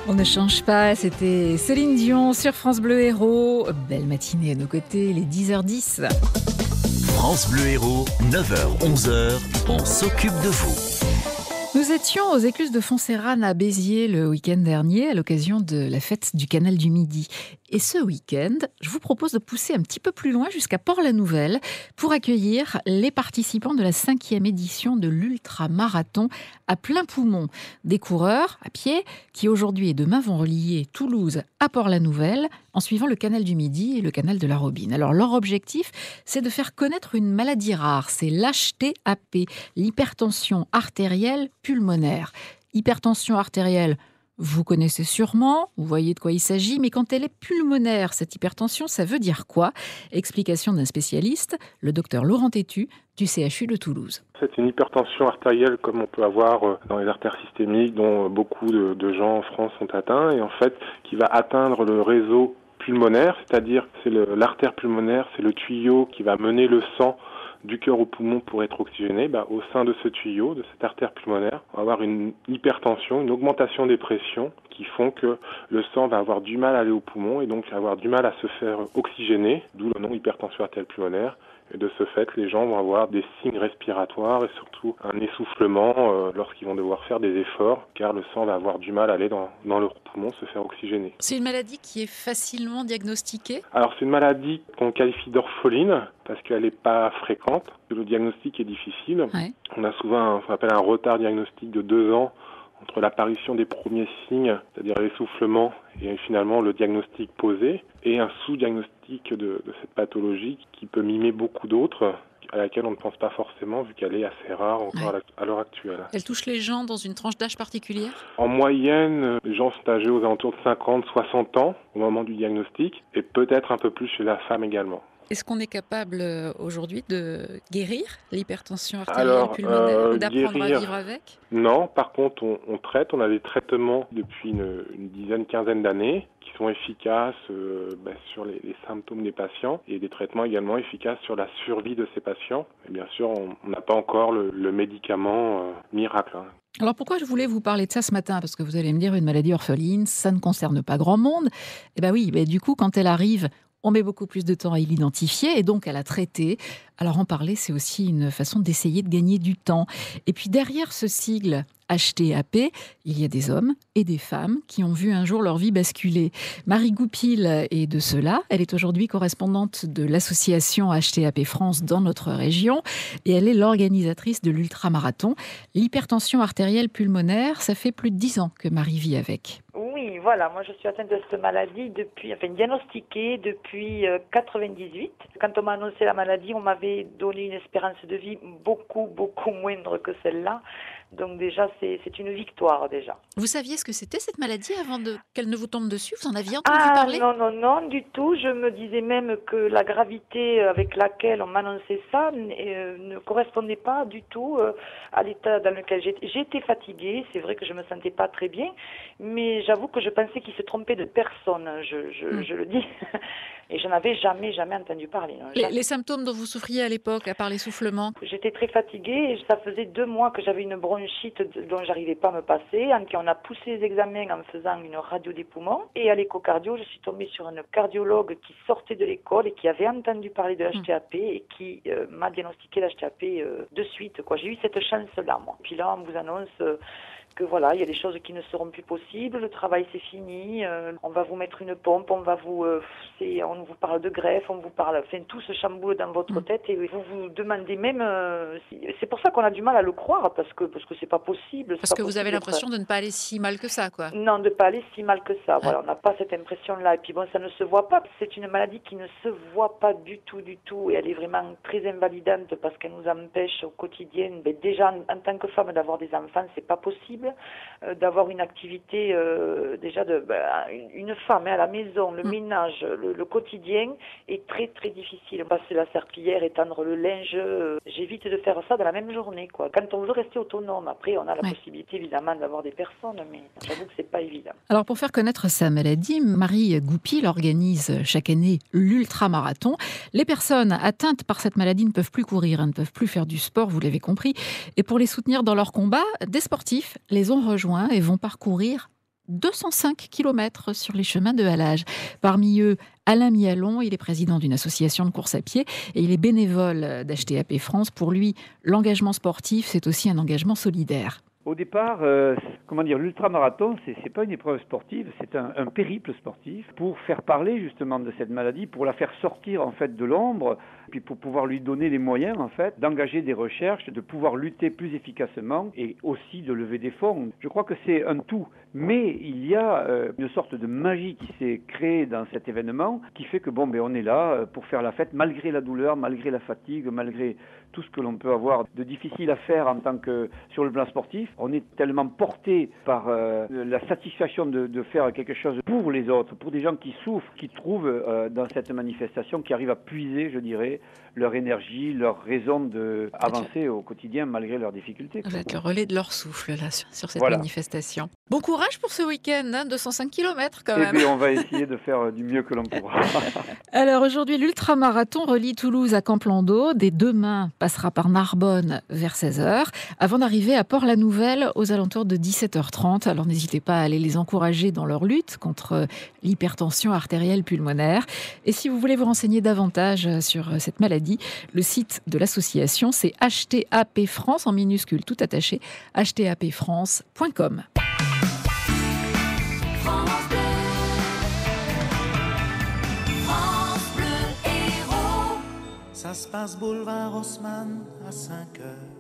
On ne change pas, c'était Céline Dion sur France Bleu Héros. Belle matinée à nos côtés, il est 10h10. France Bleu Héros, 9h-11h, on s'occupe de vous. Nous étions aux écluses de Fontserrane à Béziers le week-end dernier à l'occasion de la fête du Canal du Midi. Et ce week-end, je vous propose de pousser un petit peu plus loin jusqu'à Port-la-Nouvelle pour accueillir les participants de la 5e édition de l'Ultra-Marathon à plein poumon. Des coureurs à pied qui aujourd'hui et demain vont relier Toulouse à Port-la-Nouvelle en suivant le Canal du Midi et le Canal de la Robine. Alors leur objectif, c'est de faire connaître une maladie rare, c'est l'HTAP, l'hypertension artérielle pulmonaire. Hypertension artérielle, vous connaissez sûrement, vous voyez de quoi il s'agit, mais quand elle est pulmonaire, cette hypertension, ça veut dire quoi ? Explication d'un spécialiste, le docteur Laurent Tétu du CHU de Toulouse. C'est une hypertension artérielle comme on peut avoir dans les artères systémiques dont beaucoup de gens en France sont atteints et en fait qui va atteindre le réseau pulmonaire, c'est-à-dire c'est l'artère pulmonaire, c'est le tuyau qui va mener le sang du cœur au poumon pour être oxygéné. Au sein de ce tuyau, de cette artère pulmonaire, on va avoir une hypertension, une augmentation des pressions qui font que le sang va avoir du mal à aller au poumon et donc avoir du mal à se faire oxygéner, d'où le nom hypertension artérielle pulmonaire. Et de ce fait, les gens vont avoir des signes respiratoires et surtout un essoufflement lorsqu'ils vont devoir faire des efforts, car le sang va avoir du mal à aller dans leur poumon se faire oxygéner. C'est une maladie qui est facilement diagnostiquée ? Alors c'est une maladie qu'on qualifie d'orpheline parce qu'elle n'est pas fréquente. Le diagnostic est difficile. Ouais. On a souvent ce qu'on appelle un retard diagnostique de 2 ans entre l'apparition des premiers signes, c'est-à-dire l'essoufflement, et finalement le diagnostic posé, et un sous-diagnostic de cette pathologie qui peut mimer beaucoup d'autres, à laquelle on ne pense pas forcément, vu qu'elle est assez rare encore à l'heure actuelle. Elle touche les gens dans une tranche d'âge particulière ? En moyenne, les gens sont âgés aux alentours de 50-60 ans au moment du diagnostic, et peut-être un peu plus chez la femme également. Est-ce qu'on est capable aujourd'hui de guérir l'hypertension artérielle pulmonaire ou d'apprendre à vivre avec ? Non, par contre on traite, on a des traitements depuis une dizaine, quinzaine d'années qui sont efficaces sur les symptômes des patients et des traitements également efficaces sur la survie de ces patients. Et bien sûr, on n'a pas encore le médicament miracle. Alors pourquoi je voulais vous parler de ça ce matin ? Parce que vous allez me dire une maladie orpheline, ça ne concerne pas grand monde. Eh bien oui, du coup quand elle arrive, on met beaucoup plus de temps à l'identifier et donc à la traiter. Alors en parler, c'est aussi une façon d'essayer de gagner du temps. Et puis derrière ce sigle HTAP, il y a des hommes et des femmes qui ont vu un jour leur vie basculer. Marie Goupil est de cela. Elle est aujourd'hui correspondante de l'association HTAP France dans notre région et elle est l'organisatrice de l'ultramarathon. L'hypertension artérielle pulmonaire, ça fait plus de 10 ans que Marie vit avec. Oui, voilà, moi je suis atteinte de cette maladie diagnostiquée depuis 98. Quand on m'a annoncé la maladie, on m'avait donné une espérance de vie beaucoup moindre que celle-là. Donc déjà, c'est une victoire déjà. Vous saviez ce que c'était cette maladie avant qu'elle ne vous tombe dessus ? Vous en aviez entendu parler ? Non, du tout. Je me disais même que la gravité avec laquelle on m'annonçait ça ne correspondait pas du tout à l'état dans lequel j'étais. J'étais fatiguée, c'est vrai que je me sentais pas très bien, mais j'avoue que je pensais qu'il se trompait de personne, je le dis. Et je n'avais jamais entendu parler. Les symptômes dont vous souffriez à l'époque, à part l'essoufflement ? J'étais très fatiguée et ça faisait 2 mois que j'avais une bronchite dont j'arrivais pas à me passer. On a poussé les examens en faisant une radio des poumons. Et à l'échocardio, je suis tombée sur une cardiologue qui sortait de l'école et qui avait entendu parler de l'HTAP et qui m'a diagnostiqué l'HTAP de suite. J'ai eu cette chance-là, moi. Puis là, on vous annonce que voilà, il y a des choses qui ne seront plus possibles, le travail c'est fini, on va vous mettre une pompe, on vous parle de greffe, on vous parle, tout se chamboule dans votre tête et vous vous demandez même, c'est pour ça qu'on a du mal à le croire, parce que c'est pas possible. Parce que vous avez l'impression de ne pas aller si mal que ça, quoi. Non, de ne pas aller si mal que ça, voilà, on n'a pas cette impression-là, et puis bon, ça ne se voit pas, c'est une maladie qui ne se voit pas du tout, et elle est vraiment très invalidante parce qu'elle nous empêche au quotidien, déjà en tant que femme d'avoir des enfants, c'est pas possible. D'avoir une activité une femme à la maison, le ménage, le quotidien est très difficile. Passer la serpillière, étendre le linge, j'évite de faire ça dans la même journée, quoi. Quand on veut rester autonome, après on a la possibilité évidemment d'avoir des personnes, mais j'avoue que c'est pas évident. Alors pour faire connaître sa maladie, Marie Goupil organise chaque année l'ultramarathon. Les personnes atteintes par cette maladie ne peuvent plus courir, ne peuvent plus faire du sport, vous l'avez compris. Et pour les soutenir dans leur combat, des sportifs les ont rejoints et vont parcourir 205 km sur les chemins de halage. Parmi eux, Alain Mialon, il est président d'une association de course à pied et il est bénévole d'HTAP France. Pour lui, l'engagement sportif, c'est aussi un engagement solidaire. Au départ, l'ultramarathon, c'est pas une épreuve sportive, c'est un périple sportif pour faire parler justement de cette maladie, pour la faire sortir en fait de l'ombre, puis pour pouvoir lui donner les moyens en fait d'engager des recherches, de pouvoir lutter plus efficacement et aussi de lever des fonds. Je crois que c'est un tout, mais il y a une sorte de magie qui s'est créée dans cet événement qui fait que on est là pour faire la fête malgré la douleur, malgré la fatigue, malgré tout ce que l'on peut avoir de difficile à faire en tant que sur le plan sportif. On est tellement porté par la satisfaction de faire quelque chose pour les autres, pour des gens qui souffrent, qui trouvent dans cette manifestation, qui arrivent à puiser, je dirais, leur énergie, leur raison d'avancer au quotidien malgré leurs difficultés. Vous êtes le relais de leur souffle là, sur cette manifestation. Bon courage pour ce week-end, 205 km quand même. Eh bien, on va essayer de faire du mieux que l'on pourra. Alors aujourd'hui, l'ultramarathon relie Toulouse à Camplandau. Dès demain, passera par Narbonne vers 16h, avant d'arriver à Port-la-Nouvelle aux alentours de 17h30. Alors n'hésitez pas à aller les encourager dans leur lutte contre l'hypertension artérielle pulmonaire. Et si vous voulez vous renseigner davantage sur cette maladie, le site de l'association, c'est HTAP France, en minuscule tout attaché, htapfrance.com. Ça se passe boulevard Haussmann à 5h.